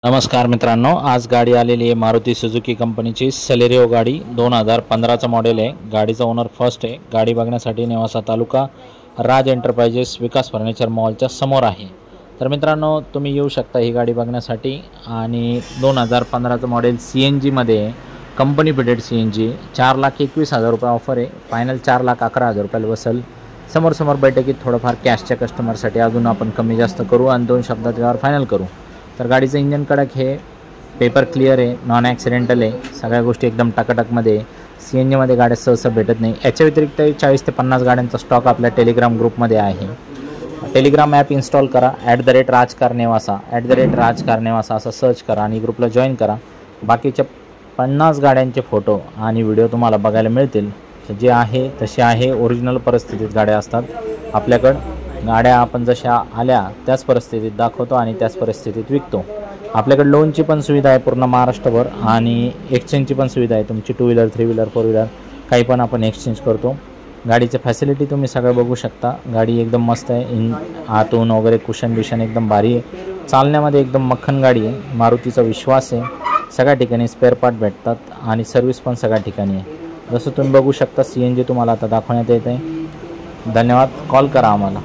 नमस्कार मित्रांनो, आज गाडी आलेली आहे मारुती सुझुकी कंपनीची सेलेरिओ गाडी 2015चं मॉडेल आहे। गाडीचा ओनर फर्स्ट आहे। गाडी बघण्यासाठी नेवासा तालुका राज एंटरप्राइजेस विकास फर्निचर मॉलच्या समोर आहे। तर मित्रांनो, तुम्ही येऊ शकता ही गाडी बघण्यासाठी। आणि 2015चं मॉडेल CNG मध्ये कंपनी फिटेड CNG 4,21,000 रुपये ऑफर आहे। फायनल 4,11,000 रुपयाला बसेल। समोर बैठकीत थोडंफार कॅशच्या कस्टमरसाठी अजून आपण कमी जास्त करू आणि 2 शब्दात यावर फायनल करू। तर गाडीचं इंजन कडक आहे, पेपर क्लिअर आहे, नॉन ॲक्सिडेंटल आहे, सगळ्या गोष्टी एकदम टकाटकमध्ये। CNG मध्ये गाड्या सहसा भेटत नाही। याच्या व्यतिरिक्त 40 ते 50 गाड्यांचा स्टॉक आपल्या टेलिग्राम ग्रुपमध्ये आहे। टेलिग्राम ॲप इन्स्टॉल करा, @राजकारनेवासा @राजकारनेवासा असं सर्च करा आणि ग्रुपला जॉईन करा। बाकीच्या 50 गाड्यांचे फोटो आणि व्हिडिओ तुम्हाला बघायला मिळतील। जे आहे तसे आहे, ओरिजिनल परिस्थितीत गाड्या असतात आपल्याकडं। गाड्या आपण जशा आल्या त्याच परिस्थितीत दाखवतो आणि त्याच परिस्थितीत विकतो। आपल्याकडे लोनची पण सुविधा आहे पूर्ण महाराष्ट्रभर आणि एक्सचेंजची पण सुविधा आहे। तुमची 2 व्हीलर 3 व्हीलर 4 व्हीलर काही पण आपण एक्सचेंज करतो। गाडीचे फॅसिलिटी तुम्ही सगळं बघू शकता। गाडी एकदम मस्त आहे, आतून वगैरे कुशन बिशन एकदम भारी आहे। चालण्यामध्ये एकदम मक्खन गाडी आहे। मारुतीचा विश्वास आहे। सगळ्या ठिकाणी स्पेअर पार्ट भेटतात आणि सर्व्हिस पण सगळ्या ठिकाणी आहे। जसं तुम्ही बघू शकता CNG तुम्हाला आता दाखवण्यात येत आहे। धन्यवाद, कॉल करा आम्हाला।